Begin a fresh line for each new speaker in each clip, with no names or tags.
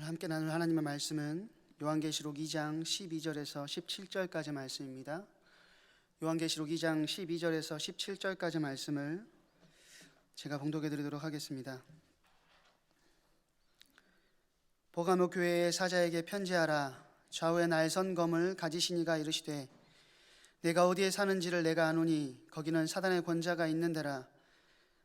오늘 함께 나눌 하나님의 말씀은 요한계시록 2장 12절에서 17절까지 말씀입니다. 요한계시록 2장 12절에서 17절까지 말씀을 제가 봉독해 드리도록 하겠습니다. 버가모 교회의 사자에게 편지하라. 좌우에 날선 검을 가지신 이가 이르시되 내가 어디에 사는지를 내가 아노니 거기는 사단의 권자가 있는 데라.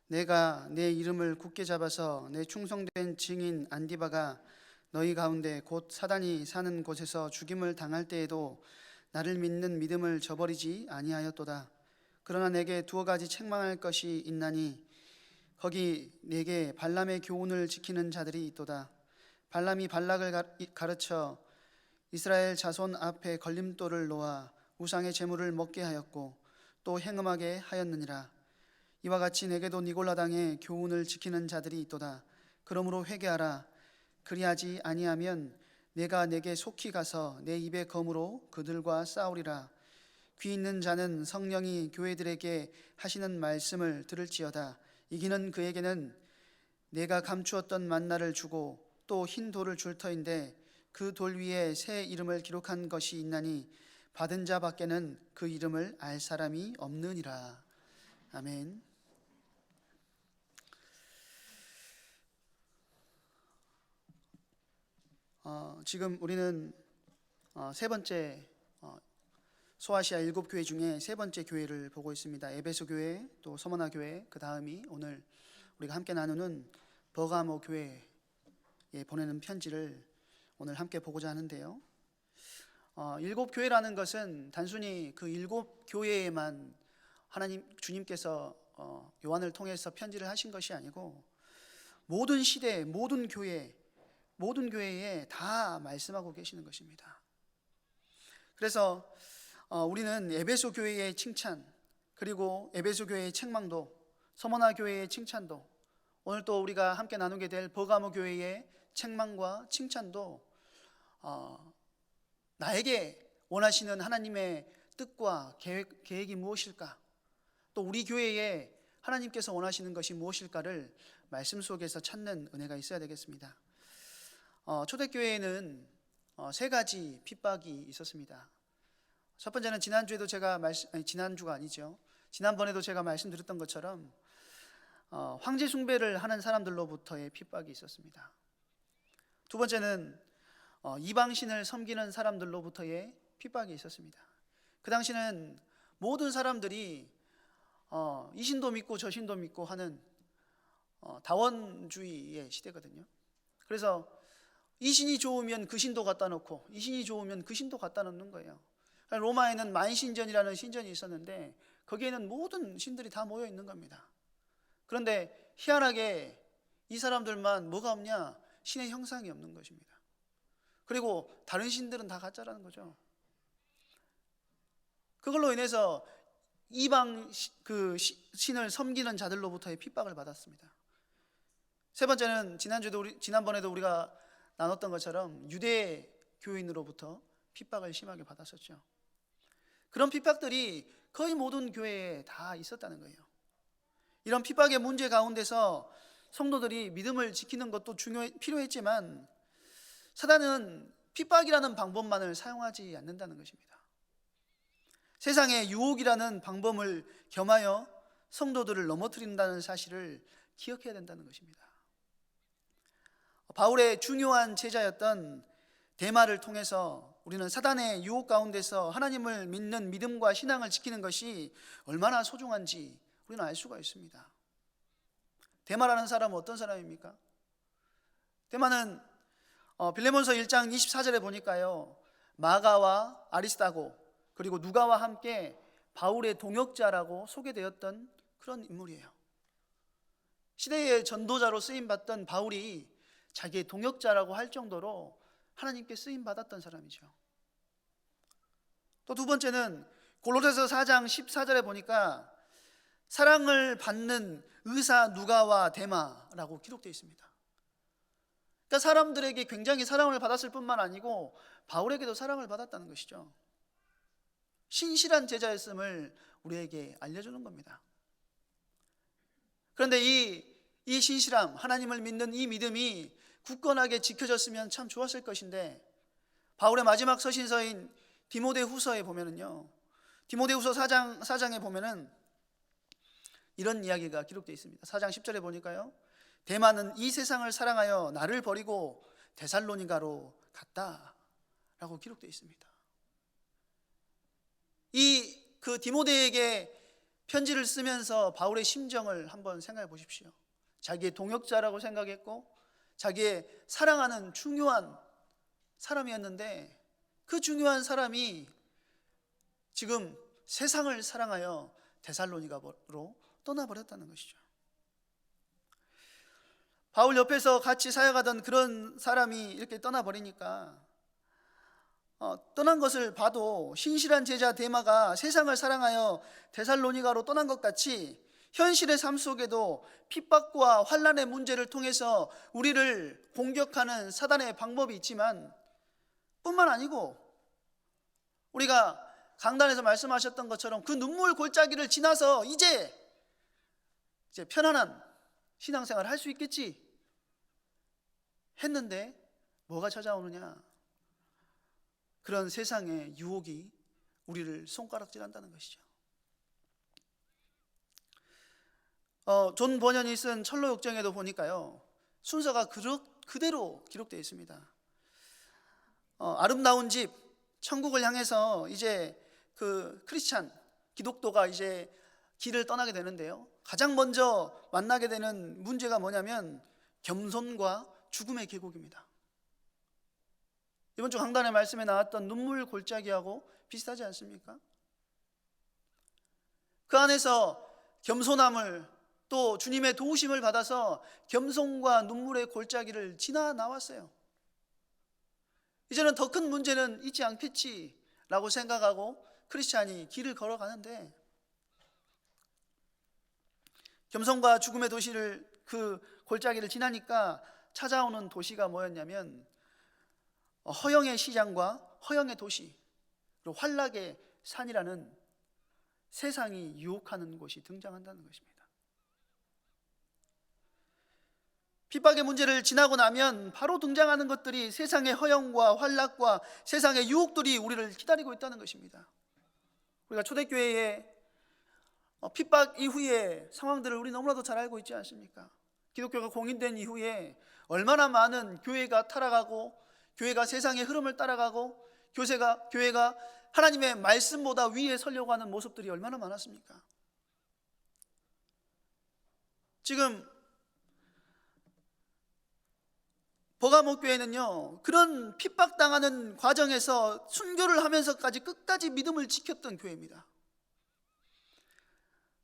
내가 내 이름을 굳게 잡아서 내 충성된 증인 안디바가 너희 가운데 곧 사단이 사는 곳에서 죽임을 당할 때에도 나를 믿는 믿음을 저버리지 아니하였도다. 그러나 내게 두어 가지 책망할 것이 있나니 거기 내게 발람의 교훈을 지키는 자들이 있도다. 발람이 발락을 가르쳐 이스라엘 자손 앞에 걸림돌을 놓아 우상의 제물을 먹게 하였고 또 행음하게 하였느니라. 이와 같이 내게도 니골라 당의 교훈을 지키는 자들이 있도다. 그러므로 회개하라. 그리하지 아니하면 내가 내게 속히 가서 내 입의 검으로 그들과 싸우리라. 귀 있는 자는 성령이 교회들에게 하시는 말씀을 들을지어다. 이기는 그에게는 내가 감추었던 만나를 주고 또 흰 돌을 줄 터인데 그 돌 위에 새 이름을 기록한 것이 있나니 받은 자 밖에는 그 이름을 알 사람이 없느니라. 아멘. 지금 우리는 세 번째 소아시아 7교회 중에 세 번째 교회를 보고 있습니다. 에베소 교회, 또 서머나 교회, 그 다음이 오늘 우리가 함께 나누는 버가모 교회에 보내는 편지를 오늘 함께 보고자 하는데요. 7교회라는 것은 단순히 그 7교회에만 하나님 주님께서 요한을 통해서 편지를 하신 것이 아니고 모든 시대, 모든 교회에 다 말씀하고 계시는 것입니다. 그래서 우리는 에베소 교회의 칭찬, 그리고 에베소 교회의 책망도, 서머나 교회의 칭찬도, 오늘 또 우리가 함께 나누게 될 버가모 교회의 책망과 칭찬도 나에게 원하시는 하나님의 뜻과 계획이 무엇일까, 또 우리 교회에 하나님께서 원하시는 것이 무엇일까를 말씀 속에서 찾는 은혜가 있어야 되겠습니다. 초대교회에는 세 가지 핍박이 있었습니다. 첫 번째는 지난번에도 제가 말씀드렸던 것처럼 황제 숭배를 하는 사람들로부터의 핍박이 있었습니다. 두 번째는 이방신을 섬기는 사람들로부터의 핍박이 있었습니다. 그 당시는 모든 사람들이 이 신도 믿고 저 신도 믿고 하는 다원주의의 시대거든요. 그래서 이 신이 좋으면 그 신도 갖다 놓고 이 신이 좋으면 그 신도 갖다 놓는 거예요. 로마에는 만신전이라는 신전이 있었는데 거기에는 모든 신들이 다 모여 있는 겁니다. 그런데 희한하게 이 사람들만 뭐가 없냐? 신의 형상이 없는 것입니다. 그리고 다른 신들은 다 가짜라는 거죠. 그걸로 인해서 이방 그 신을 섬기는 자들로부터의 핍박을 받았습니다. 세 번째는 지난번에도 우리가 나눴던 것처럼 유대 교인으로부터 핍박을 심하게 받았었죠. 그런 핍박들이 거의 모든 교회에 다 있었다는 거예요. 이런 핍박의 문제 가운데서 성도들이 믿음을 지키는 것도 필요했지만 사단은 핍박이라는 방법만을 사용하지 않는다는 것입니다. 세상의 유혹이라는 방법을 겸하여 성도들을 넘어뜨린다는 사실을 기억해야 된다는 것입니다. 바울의 중요한 제자였던 데마를 통해서 우리는 사단의 유혹 가운데서 하나님을 믿는 믿음과 신앙을 지키는 것이 얼마나 소중한지 우리는 알 수가 있습니다. 데마라는 사람은 어떤 사람입니까? 데마는 빌레몬서 1장 24절에 보니까요, 마가와 아리스다고 그리고 누가와 함께 바울의 동역자라고 소개되었던 그런 인물이에요. 시대의 전도자로 쓰임받던 바울이 자기의 동역자라고 할 정도로 하나님께 쓰임받았던 사람이죠. 또 두 번째는 골로새서 4장 14절에 보니까 사랑을 받는 의사 누가와 데마라고 기록되어 있습니다. 그러니까 사람들에게 굉장히 사랑을 받았을 뿐만 아니고 바울에게도 사랑을 받았다는 것이죠. 신실한 제자였음을 우리에게 알려주는 겁니다. 그런데 이 신실함, 하나님을 믿는 이 믿음이 굳건하게 지켜졌으면 참 좋았을 것인데, 바울의 마지막 서신서인 디모데후서에 보면은요, 디모데후서 4장에 보면은 이런 이야기가 기록되어 있습니다. 4장 10절에 보니까요, 데마는 이 세상을 사랑하여 나를 버리고 데살로니가로 갔다 라고 기록되어 있습니다. 그 디모데에게 편지를 쓰면서 바울의 심정을 한번 생각해 보십시오. 자기의 동역자라고 생각했고 자기의 사랑하는 중요한 사람이었는데, 그 중요한 사람이 지금 세상을 사랑하여 데살로니가로 떠나버렸다는 것이죠. 바울 옆에서 같이 사역하던 그런 사람이 이렇게 떠나버리니까 떠난 것을 봐도 신실한 제자 데마가 세상을 사랑하여 데살로니가로 떠난 것 같이 현실의 삶 속에도 핍박과 환난의 문제를 통해서 우리를 공격하는 사단의 방법이 있지만, 뿐만 아니고 우리가 강단에서 말씀하셨던 것처럼 그 눈물 골짜기를 지나서 이제 편안한 신앙생활을 할 수 있겠지 했는데 뭐가 찾아오느냐? 그런 세상의 유혹이 우리를 손가락질한다는 것이죠. 존 버년이 쓴 철로역정에도 보니까요, 순서가 그대로 기록되어 있습니다. 아름다운 집, 천국을 향해서 이제 그 크리스찬, 기독도가 이제 길을 떠나게 되는데요, 가장 먼저 만나게 되는 문제가 뭐냐면 겸손과 죽음의 계곡입니다. 이번 주 강단의 말씀에 나왔던 눈물 골짜기하고 비슷하지 않습니까? 그 안에서 겸손함을, 또 주님의 도우심을 받아서 겸손과 눈물의 골짜기를 지나 나왔어요. 이제는 더 큰 문제는 있지 않겠지라고 생각하고 크리스찬이 길을 걸어가는데, 겸손과 죽음의 도시를, 그 골짜기를 지나니까 찾아오는 도시가 뭐였냐면 허영의 시장과 허영의 도시, 그리고 환락의 산이라는 세상이 유혹하는 곳이 등장한다는 것입니다. 핍박의 문제를 지나고 나면 바로 등장하는 것들이 세상의 허영과 환락과 세상의 유혹들이 우리를 기다리고 있다는 것입니다. 우리가 초대교회의 핍박 이후의 상황들을 우리 너무나도 잘 알고 있지 않습니까? 기독교가 공인된 이후에 얼마나 많은 교회가 타락하고, 교회가 세상의 흐름을 따라가고, 교회가 하나님의 말씀보다 위에 서려고 하는 모습들이 얼마나 많았습니까? 지금 버가모 교회는요, 그런 핍박당하는 과정에서 순교를 하면서까지 끝까지 믿음을 지켰던 교회입니다.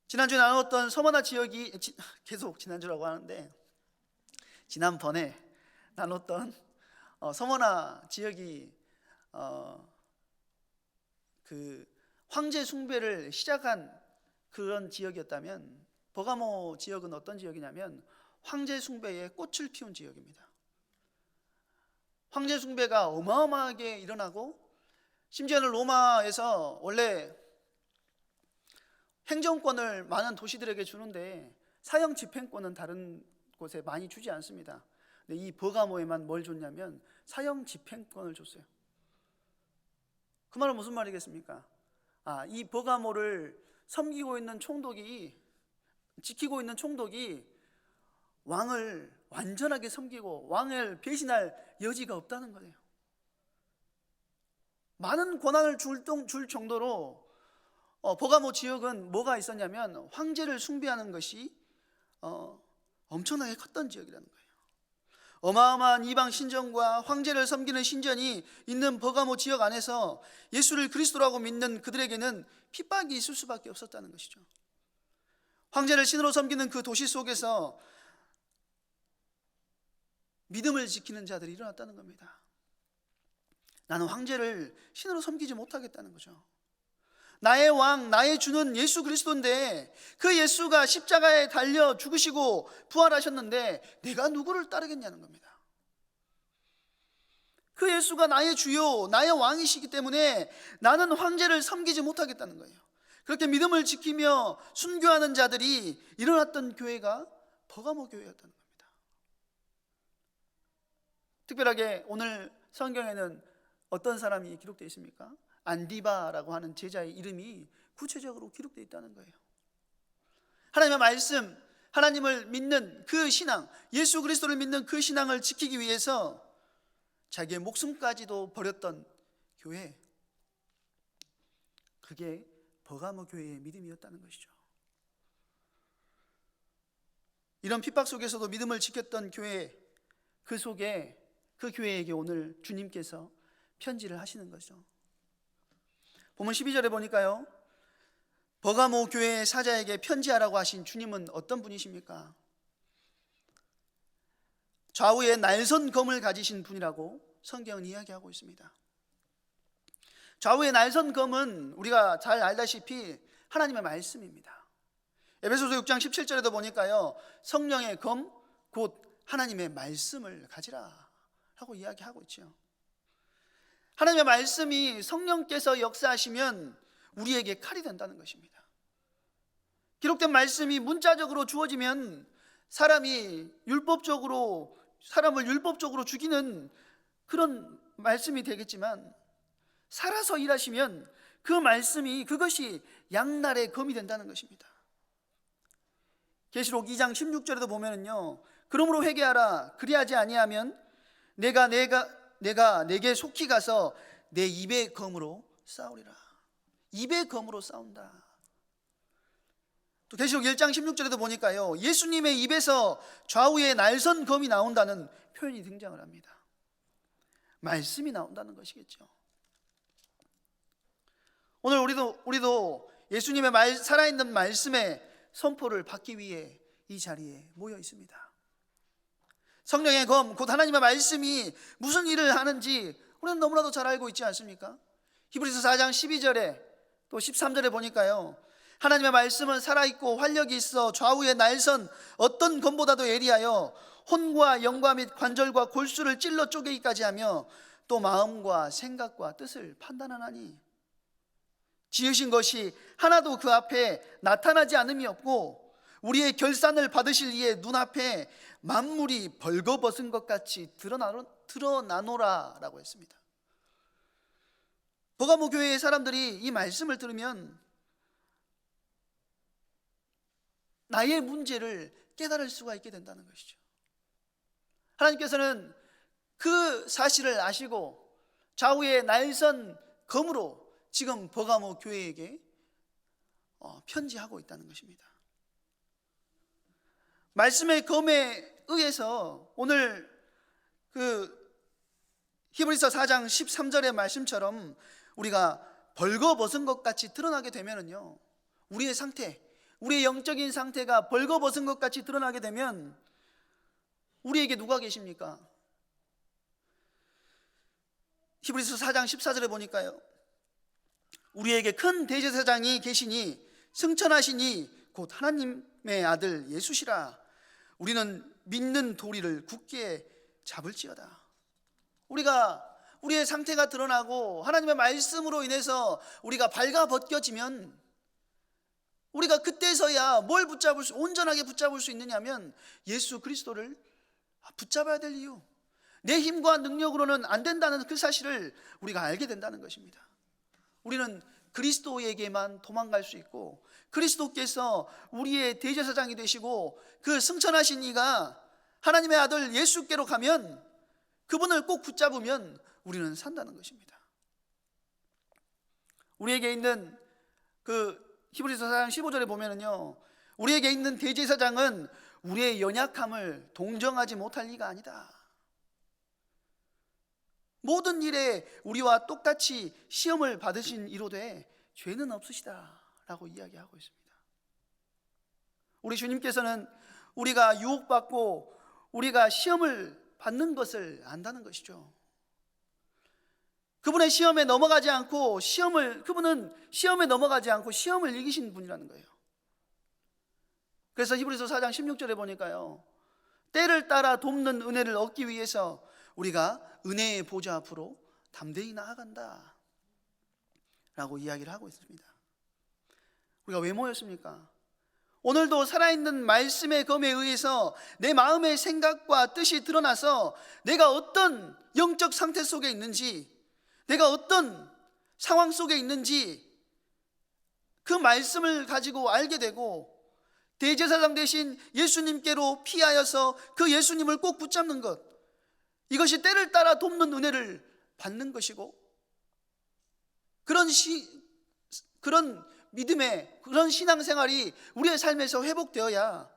지난주에 나눴던 서머나 지역이, 계속 지난주라고 하는데 지난번에 나눴던 서머나 지역이 그 황제 숭배를 시작한 그런 지역이었다면, 버가모 지역은 어떤 지역이냐면 황제 숭배의 꽃을 피운 지역입니다. 황제 숭배가 어마어마하게 일어나고, 심지어는 로마에서 원래 행정권을 많은 도시들에게 주는데 사형 집행권은 다른 곳에 많이 주지 않습니다. 근데 이 버가모에만 뭘 줬냐면 사형 집행권을 줬어요. 그 말은 무슨 말이겠습니까? 이 버가모를 섬기고 있는 총독이, 지키고 있는 총독이 왕을 완전하게 섬기고 왕을 배신할 여지가 없다는 거예요. 많은 권한을 줄 정도로 버가모 지역은 뭐가 있었냐면 황제를 숭배하는 것이 엄청나게 컸던 지역이라는 거예요. 어마어마한 이방 신전과 황제를 섬기는 신전이 있는 버가모 지역 안에서 예수를 그리스도라고 믿는 그들에게는 핍박이 있을 수밖에 없었다는 것이죠. 황제를 신으로 섬기는 그 도시 속에서 믿음을 지키는 자들이 일어났다는 겁니다. 나는 황제를 신으로 섬기지 못하겠다는 거죠. 나의 왕, 나의 주는 예수 그리스도인데, 그 예수가 십자가에 달려 죽으시고 부활하셨는데 내가 누구를 따르겠냐는 겁니다. 그 예수가 나의 주요, 나의 왕이시기 때문에 나는 황제를 섬기지 못하겠다는 거예요. 그렇게 믿음을 지키며 순교하는 자들이 일어났던 교회가 버가모 교회였다는 겁니다. 특별하게 오늘 성경에는 어떤 사람이 기록되어 있습니까? 안디바라고 하는 제자의 이름이 구체적으로 기록되어 있다는 거예요. 하나님의 말씀, 하나님을 믿는 그 신앙, 예수 그리스도를 믿는 그 신앙을 지키기 위해서 자기의 목숨까지도 버렸던 교회, 그게 버가모 교회의 믿음이었다는 것이죠. 이런 핍박 속에서도 믿음을 지켰던 교회, 그 속에 그 교회에게 오늘 주님께서 편지를 하시는 거죠. 보면 12절에 보니까요, 버가모 교회의 사자에게 편지하라고 하신 주님은 어떤 분이십니까? 좌우에 날선 검을 가지신 분이라고 성경은 이야기하고 있습니다. 좌우에 날선 검은 우리가 잘 알다시피 하나님의 말씀입니다. 에베소서 6장 17절에도 보니까요, 성령의 검 곧 하나님의 말씀을 가지라 하고 이야기하고 있죠. 하나님의 말씀이 성령께서 역사하시면 우리에게 칼이 된다는 것입니다. 기록된 말씀이 문자적으로 주어지면 사람을 율법적으로 죽이는 그런 말씀이 되겠지만, 살아서 일하시면 그 말씀이, 그것이 양날의 검이 된다는 것입니다. 계시록 2장 16절에도 보면은요, 그러므로 회개하라. 그리하지 아니하면 내가 내게 속히 가서 내 입의 검으로 싸우리라. 입의 검으로 싸운다. 또 계시록 1장 16절에도 보니까요, 예수님의 입에서 좌우에 날선 검이 나온다는 표현이 등장을 합니다. 말씀이 나온다는 것이겠죠. 오늘 우리도 예수님의 살아있는 말씀의 선포를 받기 위해 이 자리에 모여 있습니다. 성령의 검, 곧 하나님의 말씀이 무슨 일을 하는지 우리는 너무나도 잘 알고 있지 않습니까? 히브리서 4장 12절에 또 13절에 보니까요, 하나님의 말씀은 살아있고 활력이 있어 좌우에 날선 어떤 검보다도 예리하여 혼과 영과 및 관절과 골수를 찔러 쪼개기까지 하며 또 마음과 생각과 뜻을 판단하나니, 지으신 것이 하나도 그 앞에 나타나지 않음이 없고 우리의 결산을 받으실 이의 눈앞에 만물이 벌거벗은 것 같이 드러나노라 라고 했습니다. 버가모 교회의 사람들이 이 말씀을 들으면 나의 문제를 깨달을 수가 있게 된다는 것이죠. 하나님께서는 그 사실을 아시고 좌우에 날선 검으로 지금 버가모 교회에게 편지하고 있다는 것입니다. 말씀의 검에 의해서 오늘 그 히브리서 4장 13절의 말씀처럼 우리가 벌거벗은 것 같이 드러나게 되면은요, 우리의 상태, 우리의 영적인 상태가 벌거벗은 것 같이 드러나게 되면 우리에게 누가 계십니까? 히브리서 4장 14절에 보니까요, 우리에게 큰 대제사장이 계시니 승천하시니 곧 하나님의 아들 예수시라. 우리는 믿는 도리를 굳게 잡을지어다. 우리의 상태가 드러나고 하나님의 말씀으로 인해서 우리가 발가벗겨지면, 우리가 그때서야 뭘 온전하게 붙잡을 수 있느냐면 예수 그리스도를 붙잡아야 될 이유, 내 힘과 능력으로는 안 된다는 그 사실을 우리가 알게 된다는 것입니다. 우리는 그리스도에게만 도망갈 수 있고, 그리스도께서 우리의 대제사장이 되시고 그 승천하신 이가 하나님의 아들 예수께로 가면, 그분을 꼭 붙잡으면 우리는 산다는 것입니다. 우리에게 있는 그 히브리서 4장 15절에 보면은요, 우리에게 있는 대제사장은 우리의 연약함을 동정하지 못할 리가 아니다. 모든 일에 우리와 똑같이 시험을 받으신 이로되 죄는 없으시다 라고 이야기하고 있습니다. 우리 주님께서는 우리가 유혹받고 우리가 시험을 받는 것을 안다는 것이죠. 그분은 시험에 넘어가지 않고 시험을 이기신 분이라는 거예요. 그래서 히브리서 4장 16절에 보니까요, 때를 따라 돕는 은혜를 얻기 위해서 우리가 은혜의 보좌 앞으로 담대히 나아간다 라고 이야기를 하고 있습니다. 우리가 왜 모였습니까? 오늘도 살아있는 말씀의 검에 의해서 내 마음의 생각과 뜻이 드러나서 내가 어떤 영적 상태 속에 있는지, 내가 어떤 상황 속에 있는지 그 말씀을 가지고 알게 되고, 대제사장 대신 예수님께로 피하여서 그 예수님을 꼭 붙잡는 것, 이것이 때를 따라 돕는 은혜를 받는 것이고, 그런 믿음의 그런 신앙생활이 우리의 삶에서 회복되어야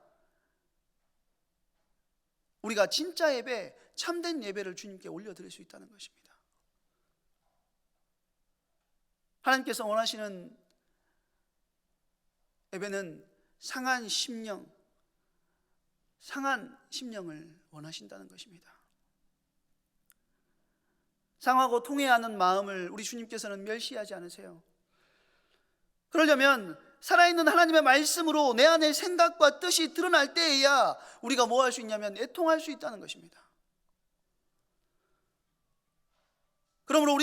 우리가 진짜 예배, 참된 예배를 주님께 올려드릴 수 있다는 것입니다. 하나님께서 원하시는 예배는 상한 심령을 원하신다는 것입니다. 상하고 통회하는 마음을 우리 주님께서는 멸시하지 않으세요. 그러려면 살아있는 하나님의 말씀으로 내 안의 생각과 뜻이 드러날 때에야 우리가 뭐 할 수 있냐면 애통할 수 있다는 것입니다. 그러므로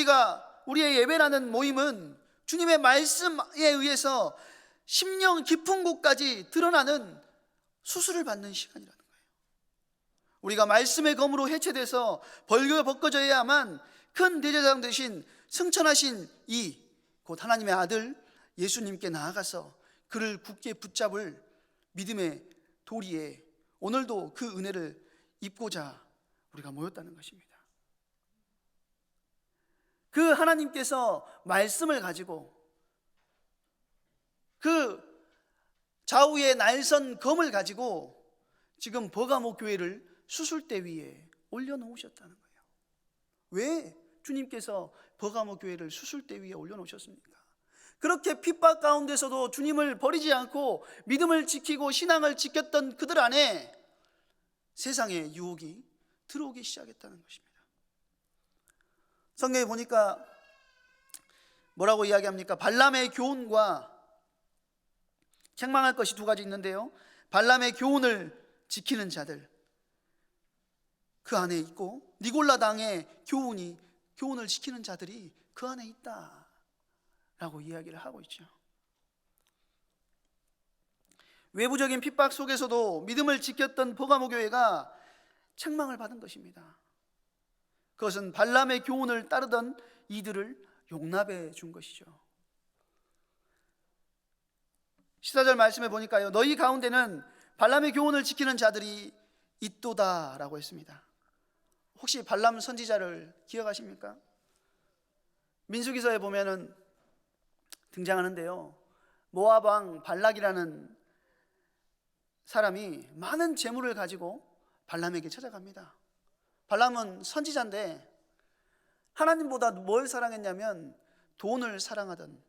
우리의 예배라는 모임은 주님의 말씀에 의해서 심령 깊은 곳까지 드러나는 수술을 받는 시간이라는 거예요. 우리가 말씀의 검으로 해체돼서 벌거벗겨져야만 큰 대제사장 되신 승천하신 곧 하나님의 아들 예수님께 나아가서 그를 굳게 붙잡을 믿음의 도리에 오늘도 그 은혜를 입고자 우리가 모였다는 것입니다. 그 하나님께서 말씀을 가지고 그 좌우의 날선 검을 가지고 지금 버가모 교회를 수술대 위에 올려놓으셨다는 거예요. 왜 주님께서 버가모 교회를 수술대 위에 올려놓으셨습니까? 그렇게 핍박 가운데서도 주님을 버리지 않고 믿음을 지키고 신앙을 지켰던 그들 안에 세상의 유혹이 들어오기 시작했다는 것입니다. 성경에 보니까 뭐라고 이야기합니까? 발람의 교훈과 책망할 것이 두 가지 있는데요, 발람의 교훈을 지키는 자들 그 안에 있고, 니골라 당의 교훈을 지키는 자들이 그 안에 있다라고 이야기를 하고 있죠. 외부적인 핍박 속에서도 믿음을 지켰던 버가모 교회가 책망을 받은 것입니다. 그것은 발람의 교훈을 따르던 이들을 용납해 준 것이죠. 14절 말씀에 보니까요, 너희 가운데는 발람의 교훈을 지키는 자들이 있도다라고 했습니다. 혹시 발람 선지자를 기억하십니까? 민수기서에 보면은 등장하는데요, 모압 왕 발락이라는 사람이 많은 재물을 가지고 발람에게 찾아갑니다. 발람은 선지자인데 하나님보다 뭘 사랑했냐면 돈을 사랑하던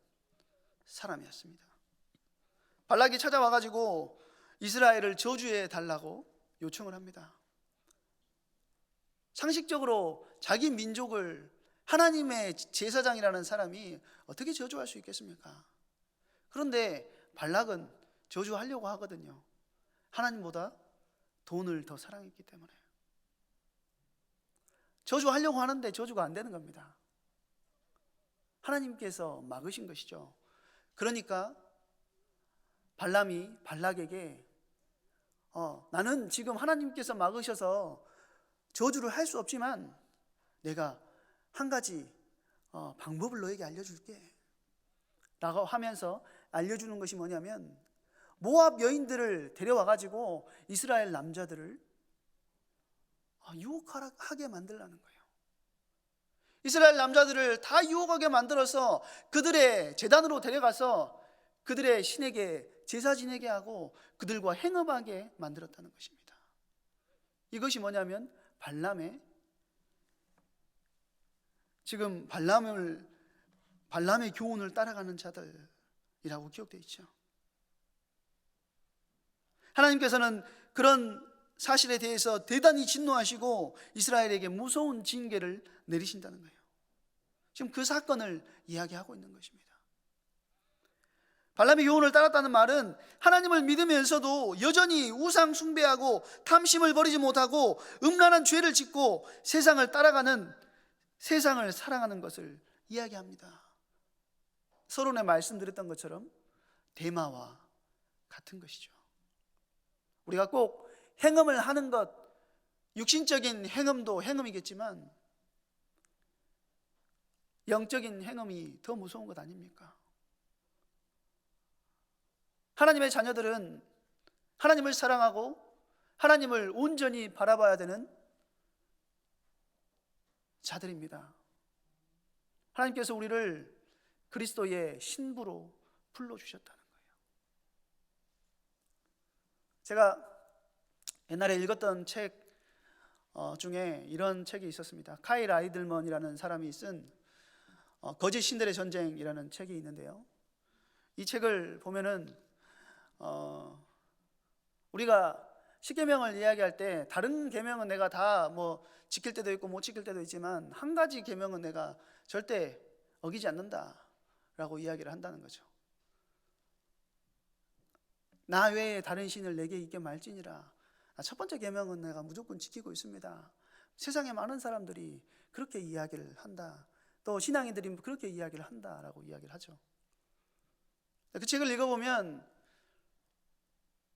사람이었습니다. 발락이 찾아와가지고 이스라엘을 저주해 달라고 요청을 합니다. 상식적으로 자기 민족을 하나님의 제사장이라는 사람이 어떻게 저주할 수 있겠습니까? 그런데 발락은 저주하려고 하거든요. 하나님보다 돈을 더 사랑했기 때문에 저주하려고 하는데 저주가 안 되는 겁니다. 하나님께서 막으신 것이죠. 그러니까 발람이 발락에게 나는 지금 하나님께서 막으셔서 저주를 할 수 없지만 내가 한 가지 방법을 너에게 알려줄게 라고 하면서 알려주는 것이 뭐냐면, 모압 여인들을 데려와가지고 이스라엘 남자들을 유혹하게 만들라는 거예요. 이스라엘 남자들을 다 유혹하게 만들어서 그들의 제단으로 데려가서 그들의 신에게 제사 지내게 하고 그들과 행업하게 만들었다는 것입니다. 이것이 뭐냐면 발람의 교훈을 따라가는 자들이라고 기록되어 있죠. 하나님께서는 그런 사실에 대해서 대단히 진노하시고 이스라엘에게 무서운 징계를 내리신다는 거예요. 지금 그 사건을 이야기하고 있는 것입니다. 발람의 교훈을 따랐다는 말은 하나님을 믿으면서도 여전히 우상 숭배하고 탐심을 버리지 못하고 음란한 죄를 짓고 세상을 사랑하는 것을 이야기합니다. 서론에 말씀드렸던 것처럼 대마와 같은 것이죠. 우리가 꼭 행음을 하는 것, 육신적인 행음도 행음이겠지만 영적인 행음이 더 무서운 것 아닙니까? 하나님의 자녀들은 하나님을 사랑하고 하나님을 온전히 바라봐야 되는 자들입니다. 하나님께서 우리를 그리스도의 신부로 불러주셨다는 거예요. 제가 옛날에 읽었던 책 중에 이런 책이 있었습니다. 카일 아이들먼이라는 사람이 쓴 거짓 신들의 전쟁이라는 책이 있는데요, 이 책을 보면은 우리가 십계명을 이야기할 때 다른 계명은 내가 다 뭐 지킬 때도 있고 못 지킬 때도 있지만 한 가지 계명은 내가 절대 어기지 않는다라고 이야기를 한다는 거죠. 나 외에 다른 신을 내게 있게 말지니라. 첫 번째 계명은 내가 무조건 지키고 있습니다. 세상에 많은 사람들이 그렇게 이야기를 한다. 또 신앙인들이 그렇게 이야기를 한다라고 이야기를 하죠. 그 책을 읽어보면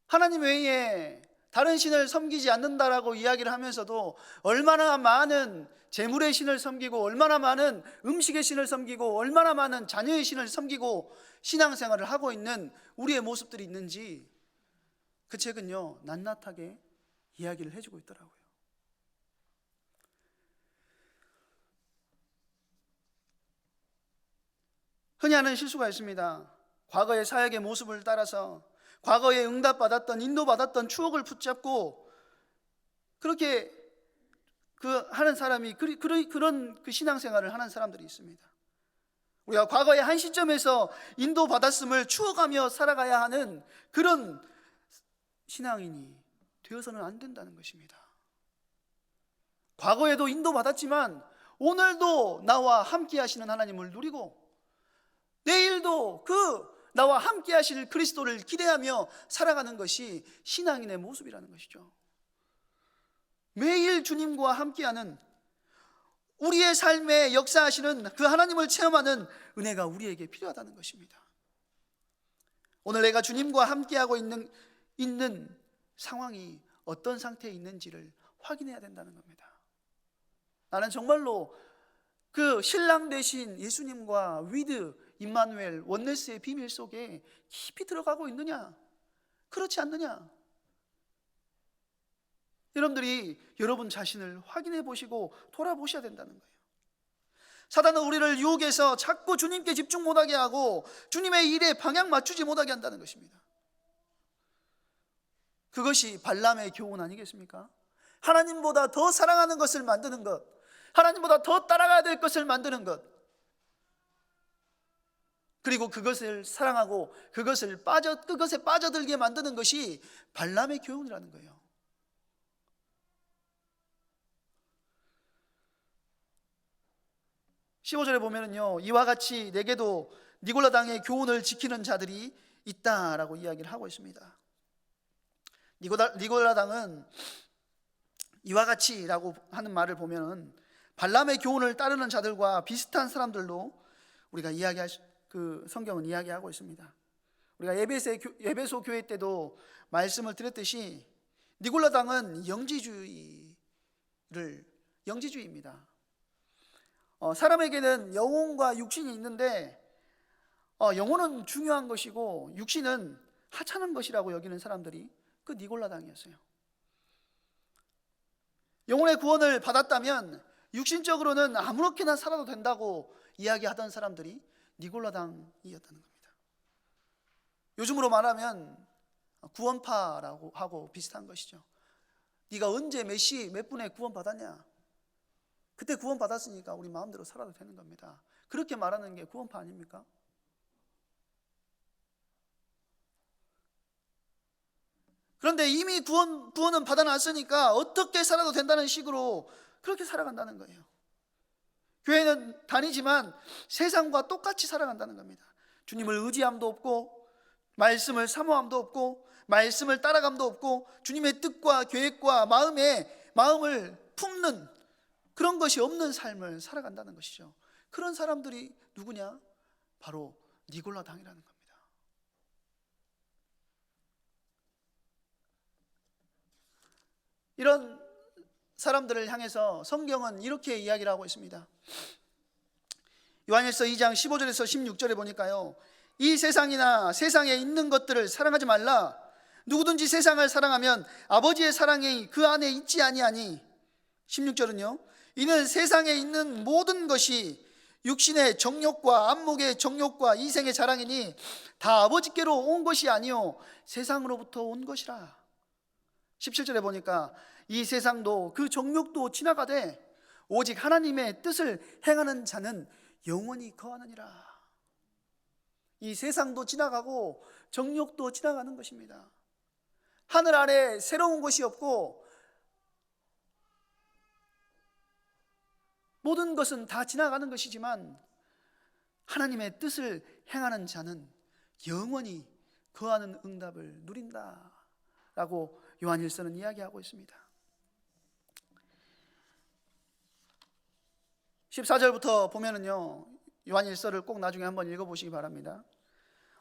하나님 외에 다른 신을 섬기지 않는다라고 이야기를 하면서도 얼마나 많은 재물의 신을 섬기고 얼마나 많은 음식의 신을 섬기고 얼마나 많은 자녀의 신을 섬기고 신앙생활을 하고 있는 우리의 모습들이 있는지 그 책은요 낱낱하게 이야기를 해주고 있더라고요. 흔히 하는 실수가 있습니다. 과거의 사역의 모습을 따라서 과거에 응답받았던 인도받았던 추억을 붙잡고 그렇게 하는 사람이 그런 신앙생활을 하는 사람들이 있습니다. 우리가 과거의 한 시점에서 인도받았음을 추억하며 살아가야 하는 그런 신앙인이 되어서는 안 된다는 것입니다. 과거에도 인도받았지만 오늘도 나와 함께 하시는 하나님을 누리고 내일도 나와 함께 하실 그리스도를 기대하며 살아가는 것이 신앙인의 모습이라는 것이죠. 매일 주님과 함께하는 우리의 삶에 역사하시는 그 하나님을 체험하는 은혜가 우리에게 필요하다는 것입니다. 오늘 내가 주님과 함께하고 있는 상황이 어떤 상태에 있는지를 확인해야 된다는 겁니다. 나는 정말로 그 신랑 되신 예수님과 위드 임마누엘 원네스의 비밀 속에 깊이 들어가고 있느냐, 그렇지 않느냐, 여러분들이 여러분 자신을 확인해 보시고 돌아보셔야 된다는 거예요. 사단은 우리를 유혹해서 자꾸 주님께 집중 못하게 하고 주님의 일에 방향 맞추지 못하게 한다는 것입니다. 그것이 발람의 교훈 아니겠습니까? 하나님보다 더 사랑하는 것을 만드는 것, 하나님보다 더 따라가야 될 것을 만드는 것, 그리고 그것을 사랑하고 그것에 빠져들게 만드는 것이 발람의 교훈이라는 거예요. (15절에) 보면은요, 이와 같이 내게도 니골라당의 교훈을 지키는 자들이 있다라고 이야기를 하고 있습니다. 니골라당은 이와 같이라고 하는 말을 보면은 발람의 교훈을 따르는 자들과 비슷한 사람들로 우리가 성경은 이야기하고 있습니다. 우리가 에베소 교회 때도 말씀을 드렸듯이 니골라당은 영지주의입니다. 사람에게는 영혼과 육신이 있는데 영혼은 중요한 것이고 육신은 하찮은 것이라고 여기는 사람들이 그 니골라당이었어요. 영혼의 구원을 받았다면 육신적으로는 아무렇게나 살아도 된다고 이야기하던 사람들이 니골라당이었다는 겁니다. 요즘으로 말하면 구원파라고 하고 비슷한 것이죠. 네가 언제 몇 분에 구원 받았냐? 그때 구원 받았으니까 우리 마음대로 살아도 되는 겁니다. 그렇게 말하는 게 구원파 아닙니까? 그런데 이미 구원은 받아놨으니까 어떻게 살아도 된다는 식으로 그렇게 살아간다는 거예요. 교회는 다니지만 세상과 똑같이 살아간다는 겁니다. 주님을 의지함도 없고 말씀을 사모함도 없고 말씀을 따라감도 없고 주님의 뜻과 계획과 마음을 품는 그런 것이 없는 삶을 살아간다는 것이죠. 그런 사람들이 누구냐? 바로 니골라당이라는 겁니다. 이런 사람들을 향해서 성경은 이렇게 이야기를 하고 있습니다. 요한일서 2장 15절에서 16절에 보니까요, 이 세상이나 세상에 있는 것들을 사랑하지 말라. 누구든지 세상을 사랑하면 아버지의 사랑이 그 안에 있지 아니하니. 16절은요, 이는 세상에 있는 모든 것이 육신의 정욕과 안목의 정욕과 이생의 자랑이니 다 아버지께로 온 것이 아니요 세상으로부터 온 것이라. 17절에 보니까 이 세상도 그 정욕도 지나가되 오직 하나님의 뜻을 행하는 자는 영원히 거하느니라. 이 세상도 지나가고 정욕도 지나가는 것입니다. 하늘 아래 새로운 것이 없고 모든 것은 다 지나가는 것이지만 하나님의 뜻을 행하는 자는 영원히 거하는 응답을 누린다라고 요한일서는 이야기하고 있습니다. 14절부터 보면은요, 요한일서를 꼭 나중에 한번 읽어보시기 바랍니다.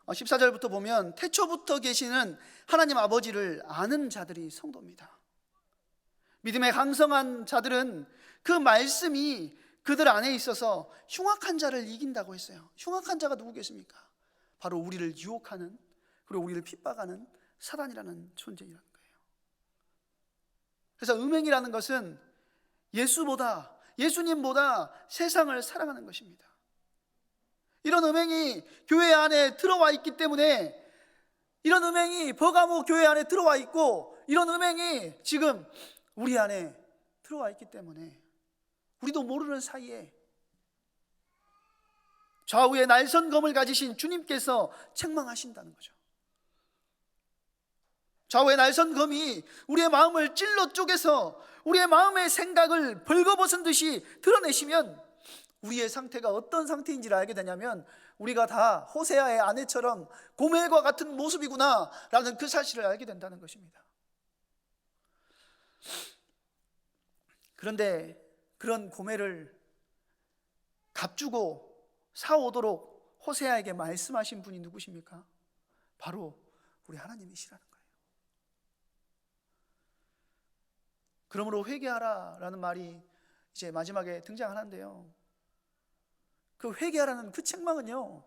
14절부터 보면 태초부터 계시는 하나님 아버지를 아는 자들이 성도입니다. 믿음에 강성한 자들은 그 말씀이 그들 안에 있어서 흉악한 자를 이긴다고 했어요. 흉악한 자가 누구겠습니까? 바로 우리를 유혹하는, 그리고 우리를 핍박하는 사단이라는 존재이라는 거예요. 그래서 음행이라는 것은 예수님보다 세상을 사랑하는 것입니다. 이런 음행이 교회 안에 들어와 있기 때문에, 이런 음행이 버가모 교회 안에 들어와 있고, 이런 음행이 지금 우리 안에 들어와 있기 때문에 우리도 모르는 사이에 좌우에 날선검을 가지신 주님께서 책망하신다는 거죠. 좌우의 날선검이 우리의 마음을 찔러 쪼개서 우리의 마음의 생각을 벌거벗은 듯이 드러내시면 우리의 상태가 어떤 상태인지를 알게 되냐면, 우리가 다 호세아의 아내처럼 고멜과 같은 모습이구나 라는 그 사실을 알게 된다는 것입니다. 그런데 그런 고멜을 값주고 사오도록 호세아에게 말씀하신 분이 누구십니까? 바로 우리 하나님이시라는 거예요. 그러므로 회개하라라는 말이 이제 마지막에 등장하는데요, 그 회개하라는 그 책망은요,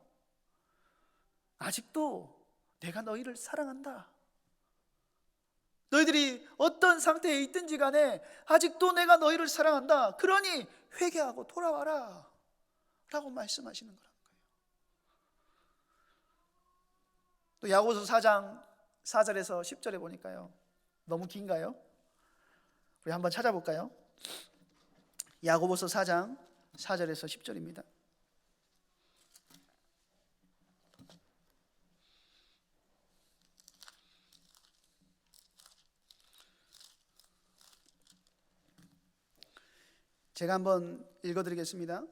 아직도 내가 너희를 사랑한다, 너희들이 어떤 상태에 있든지 간에 아직도 내가 너희를 사랑한다, 그러니 회개하고 돌아와라 라고 말씀하시는 거라는 거예요. 또 야고보서 4장 4절에서 10절에 보니까요, 너무 긴가요? 우리 한번 찾아볼까요? 야고보서 4장 4절에서 10절입니다. 제가 한번 읽어드리겠습니다.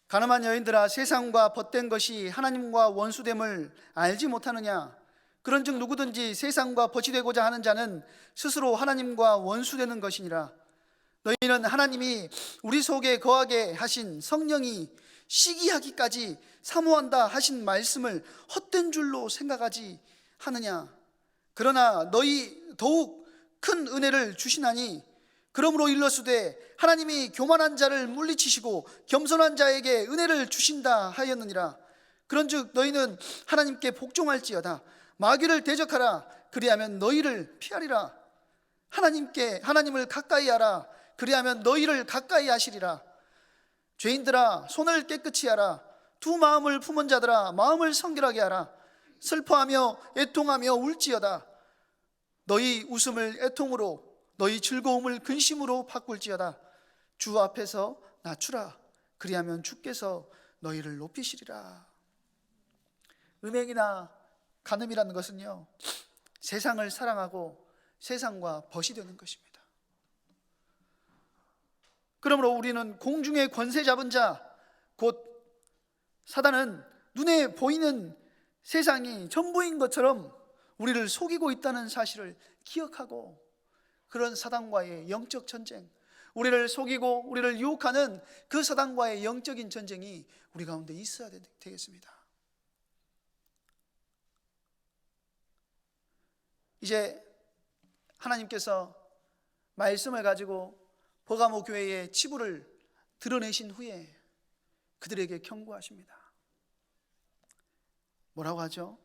가늠한 여인들아, 세상과 벗된 것이 하나님과 원수됨을 알지 못하느냐? 그런즉 누구든지 세상과 벗이 되고자 하는 자는 스스로 하나님과 원수되는 것이니라. 너희는 하나님이 우리 속에 거하게 하신 성령이 시기하기까지 사모한다 하신 말씀을 헛된 줄로 생각하지 하느냐? 그러나 너희 더욱 큰 은혜를 주시나니, 그러므로 일러스되 하나님이 교만한 자를 물리치시고 겸손한 자에게 은혜를 주신다 하였느니라. 그런즉 너희는 하나님께 복종할지어다. 마귀를 대적하라. 그리하면 너희를 피하리라. 하나님을 가까이 하라. 그리하면 너희를 가까이 하시리라. 죄인들아, 손을 깨끗이 하라. 두 마음을 품은 자들아, 마음을 성결하게 하라. 슬퍼하며 애통하며 울지어다. 너희 웃음을 애통으로, 너희 즐거움을 근심으로 바꿀지어다. 주 앞에서 낮추라. 그리하면 주께서 너희를 높이시리라. 음행이나 간음이라는 것은요, 세상을 사랑하고 세상과 벗이 되는 것입니다. 그러므로 우리는 공중의 권세 잡은 자, 곧 사단은 눈에 보이는 세상이 전부인 것처럼 우리를 속이고 있다는 사실을 기억하고, 그런 사단과의 영적 전쟁, 우리를 속이고 우리를 유혹하는 그 사단과의 영적인 전쟁이 우리 가운데 있어야 되겠습니다. 이제 하나님께서 말씀을 가지고 버가모 교회의 치부를 드러내신 후에 그들에게 경고하십니다. 뭐라고 하죠?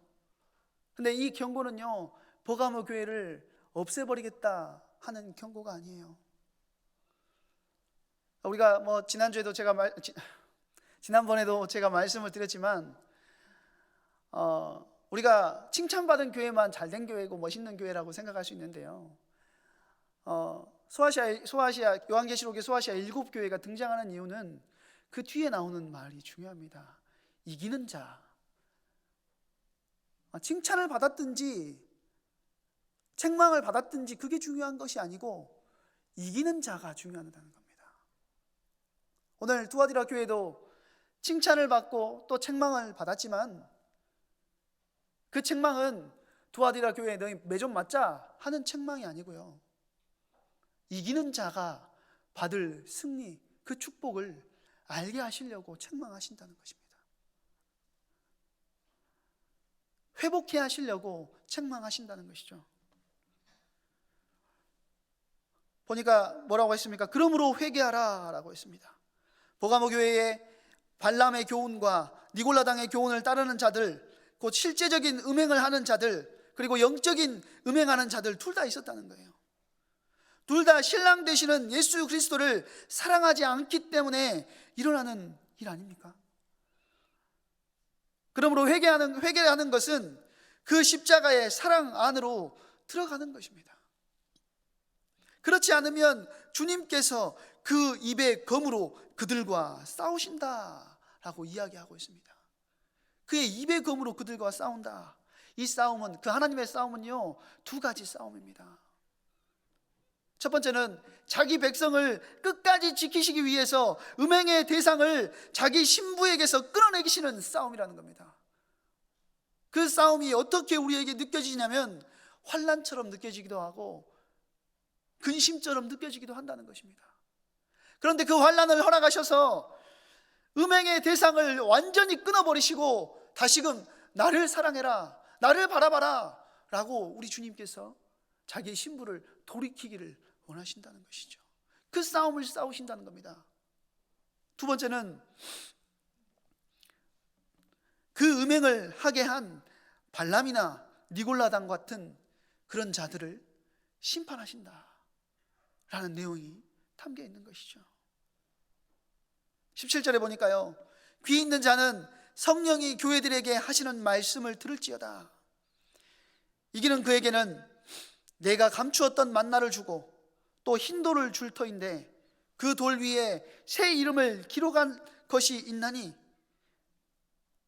근데 이 경고는요, 버가모 교회를 없애버리겠다 하는 경고가 아니에요. 우리가 지난번에도 제가 말씀을 드렸지만, 우리가 칭찬받은 교회만 잘된 교회고 멋있는 교회라고 생각할 수 있는데요, 소아시아 요한계시록의 소아시아 7교회가 등장하는 이유는 그 뒤에 나오는 말이 중요합니다. 이기는 자. 칭찬을 받았든지 책망을 받았든지 그게 중요한 것이 아니고 이기는 자가 중요하다는 겁니다. 오늘 두아디라 교회도 칭찬을 받고 또 책망을 받았지만 그 책망은 두아디라 교회에 너희 매 좀 맞자 하는 책망이 아니고요, 이기는 자가 받을 승리, 그 축복을 알게 하시려고 책망하신다는 것입니다. 회복해 하시려고 책망하신다는 것이죠. 보니까 뭐라고 했습니까? 그러므로 회개하라 라고 했습니다. 버가모 교회에 발람의 교훈과 니골라당의 교훈을 따르는 자들, 곧 실제적인 음행을 하는 자들, 그리고 영적인 음행하는 자들 둘 다 있었다는 거예요. 둘 다 신랑 되시는 예수 그리스도를 사랑하지 않기 때문에 일어나는 일 아닙니까? 그러므로 회개하는 것은 그 십자가의 사랑 안으로 들어가는 것입니다. 그렇지 않으면 주님께서 그 입의 검으로 그들과 싸우신다라고 이야기하고 있습니다. 그의 입의 검으로 그들과 싸운다. 이 싸움은, 그 하나님의 싸움은요, 두 가지 싸움입니다. 첫 번째는 자기 백성을 끝까지 지키시기 위해서 음행의 대상을 자기 신부에게서 끌어내기시는 싸움이라는 겁니다. 그 싸움이 어떻게 우리에게 느껴지냐면 환난처럼 느껴지기도 하고 근심처럼 느껴지기도 한다는 것입니다. 그런데 그 환난을 허락하셔서 음행의 대상을 완전히 끊어버리시고 다시금 나를 사랑해라, 나를 바라봐라 라고 우리 주님께서 자기의 신부를 돌이키기를 원하신다는 것이죠. 그 싸움을 싸우신다는 겁니다. 두 번째는 그 음행을 하게 한 발람이나 니골라당 같은 그런 자들을 심판하신다 라는 내용이 담겨 있는 것이죠. 17절에 보니까요, 귀 있는 자는 성령이 교회들에게 하시는 말씀을 들을지어다. 이기는 그에게는 내가 감추었던 만나를 주고 또 흰 돌을 줄 터인데 그 돌 위에 새 이름을 기록한 것이 있나니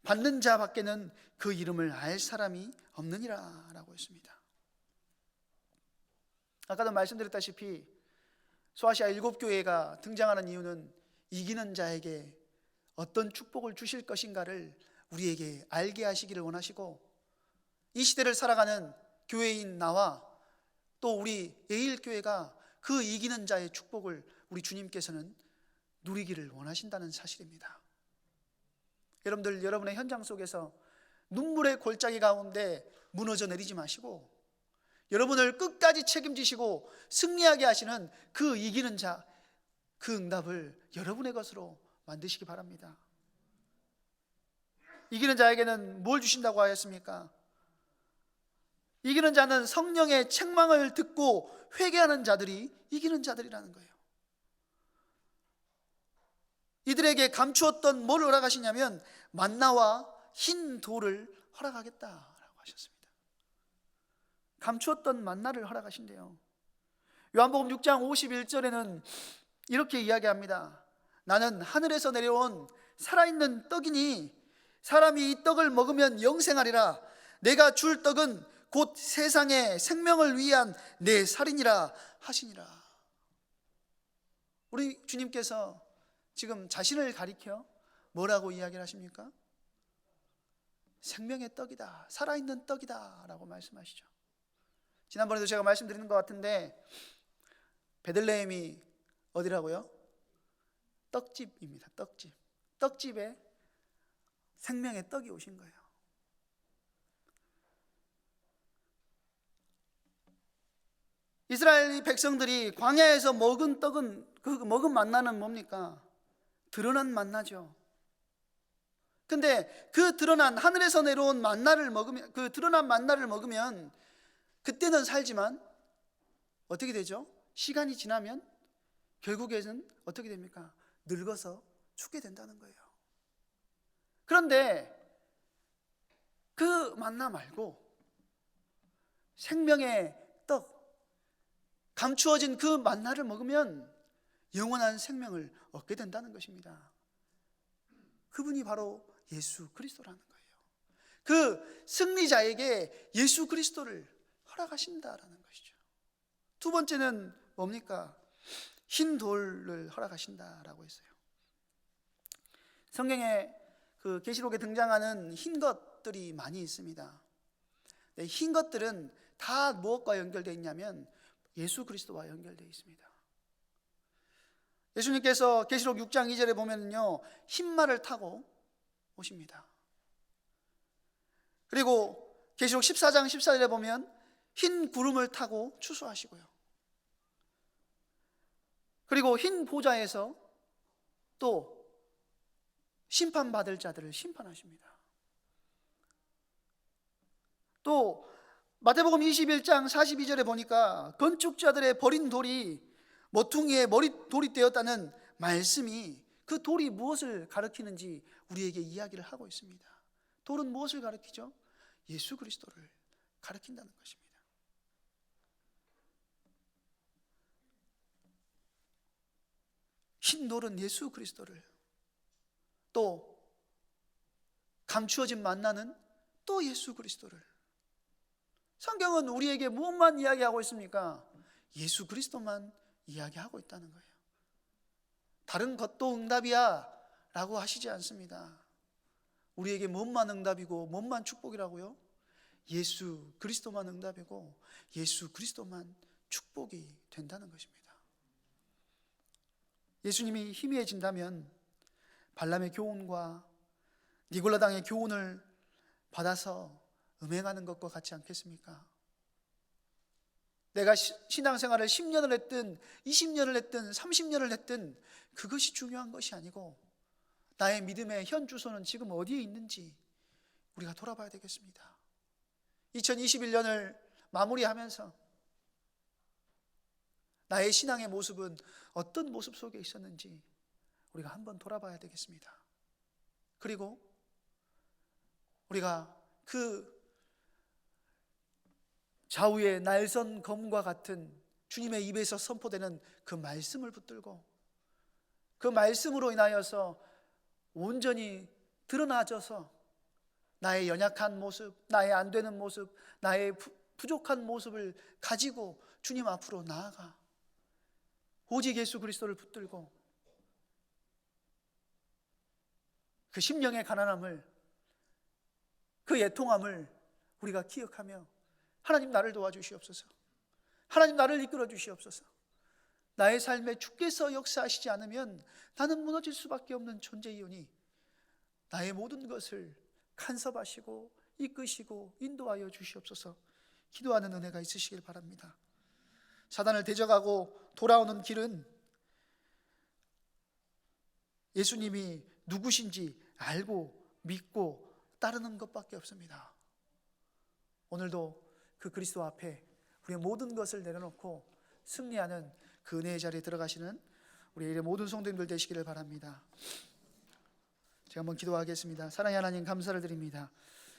받는 자 밖에는 그 이름을 알 사람이 없느니라 라고 했습니다. 아까도 말씀드렸다시피 소아시아 7교회가 등장하는 이유는 이기는 자에게 어떤 축복을 주실 것인가를 우리에게 알게 하시기를 원하시고, 이 시대를 살아가는 교회인 나와 또 우리 예일교회가 그 이기는 자의 축복을 우리 주님께서는 누리기를 원하신다는 사실입니다. 여러분들, 여러분의 현장 속에서 눈물의 골짜기 가운데 무너져 내리지 마시고 여러분을 끝까지 책임지시고 승리하게 하시는 그 이기는 자, 그 응답을 여러분의 것으로 만드시기 바랍니다. 이기는 자에게는 뭘 주신다고 하였습니까? 이기는 자는 성령의 책망을 듣고 회개하는 자들이 이기는 자들이라는 거예요. 이들에게 감추었던 뭘 허락하시냐면 만나와 흰 돌을 허락하겠다라고 하셨습니다. 감추었던 만나를 허락하신대요. 요한복음 6장 51절에는 이렇게 이야기합니다. 나는 하늘에서 내려온 살아있는 떡이니 사람이 이 떡을 먹으면 영생하리라. 내가 줄 떡은 곧 세상의 생명을 위한 내 살이니라 하시니라. 우리 주님께서 지금 자신을 가리켜 뭐라고 이야기를 하십니까? 생명의 떡이다, 살아있는 떡이다 라고 말씀하시죠. 지난번에도 제가 말씀드리는 것 같은데 베들레헴이 어디라고요? 떡집입니다. 떡집. 떡집에 생명의 떡이 오신 거예요. 이스라엘 백성들이 광야에서 먹은 떡은, 그 먹은 만나는 뭡니까? 드러난 만나죠. 근데 그 드러난 하늘에서 내려온 만나를 먹으면, 그 드러난 만나를 먹으면 그때는 살지만 어떻게 되죠? 시간이 지나면 결국에는 어떻게 됩니까? 늙어서 죽게 된다는 거예요. 그런데 그 만나 말고 생명의 떡, 감추어진 그 만나를 먹으면 영원한 생명을 얻게 된다는 것입니다. 그분이 바로 예수 그리스도라는 거예요. 그 승리자에게 예수 그리스도를 허락하신다라는 것이죠. 두 번째는 뭡니까? 흰 돌을 허락하신다라고 했어요. 성경에 그 계시록에 등장하는 흰 것들이 많이 있습니다. 흰 것들은 다 무엇과 연결되어 있냐면 예수 그리스도와 연결되어 있습니다. 예수님께서 계시록 6장 2절에 보면요, 흰 말을 타고 오십니다. 그리고 계시록 14장 14절에 보면 흰 구름을 타고 추수하시고요. 그리고 흰 보좌에서 또 심판받을 자들을 심판하십니다. 또 마태복음 21장 42절에 보니까 건축자들의 버린 돌이 모퉁이의 머릿돌이 되었다는 말씀이, 그 돌이 무엇을 가리키는지 우리에게 이야기를 하고 있습니다. 돌은 무엇을 가리키죠? 예수 그리스도를 가리킨다는 것입니다. 흰 돌은 예수 그리스도를, 또 감추어진 만나는 또 예수 그리스도를. 성경은 우리에게 무엇만 이야기하고 있습니까? 예수 그리스도만 이야기하고 있다는 거예요. 다른 것도 응답이야 라고 하시지 않습니다. 우리에게 뭔만 응답이고 뭔만 축복이라고요? 예수 그리스도만 응답이고 예수 그리스도만 축복이 된다는 것입니다. 예수님이 희미해진다면 발람의 교훈과 니골라당의 교훈을 받아서 음행하는 것과 같지 않겠습니까? 내가 신앙생활을 10년을 했든 20년을 했든 30년을 했든 그것이 중요한 것이 아니고 나의 믿음의 현 주소는 지금 어디에 있는지 우리가 돌아봐야 되겠습니다. 2021년을 마무리하면서 나의 신앙의 모습은 어떤 모습 속에 있었는지 우리가 한번 돌아봐야 되겠습니다. 그리고 우리가 그 좌우의 날선 검과 같은 주님의 입에서 선포되는 그 말씀을 붙들고 그 말씀으로 인하여서 온전히 드러나져서 나의 연약한 모습, 나의 안 되는 모습, 나의 부족한 모습을 가지고 주님 앞으로 나아가 오직 예수 그리스도를 붙들고 그 심령의 가난함을, 그 애통함을 우리가 기억하며 하나님 나를 도와주시옵소서, 하나님 나를 이끌어 주시옵소서, 나의 삶에 주께서 역사하시지 않으면 나는 무너질 수밖에 없는 존재이오니 나의 모든 것을 간섭하시고 이끄시고 인도하여 주시옵소서. 기도하는 은혜가 있으시길 바랍니다. 사단을 대적하고 돌아오는 길은 예수님이 누구신지 알고 믿고 따르는 것밖에 없습니다. 오늘도 그 그리스도 앞에 우리의 모든 것을 내려놓고 승리하는 그 은혜의 자리에 들어가시는 우리의 모든 성도님들 되시기를 바랍니다. 제가 한번 기도하겠습니다. 사랑의 하나님, 감사를 드립니다.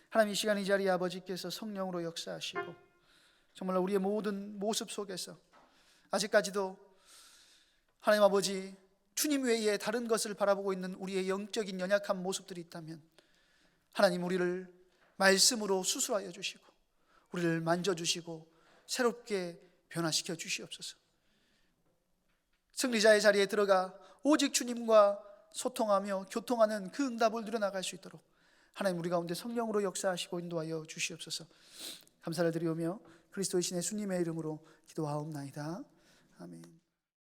하나님, 이 시간 이 자리에 아버지께서 성령으로 역사하시고 정말로 우리의 모든 모습 속에서 아직까지도 하나님 아버지 주님 외에 다른 것을 바라보고 있는 우리의 영적인 연약한 모습들이 있다면 하나님, 우리를 말씀으로 수술하여 주시고 우리를 만져주시고 새롭게 변화시켜 주시옵소서. 승리자의 자리에 들어가 오직 주님과 소통하며 교통하는 그 응답을 누려나갈 수 있도록 하나님, 우리 가운데 성령으로 역사하시고 인도하여 주시옵소서. 감사를 드리오며 그리스도의 신의 주님의 이름으로 기도하옵나이다. 아멘.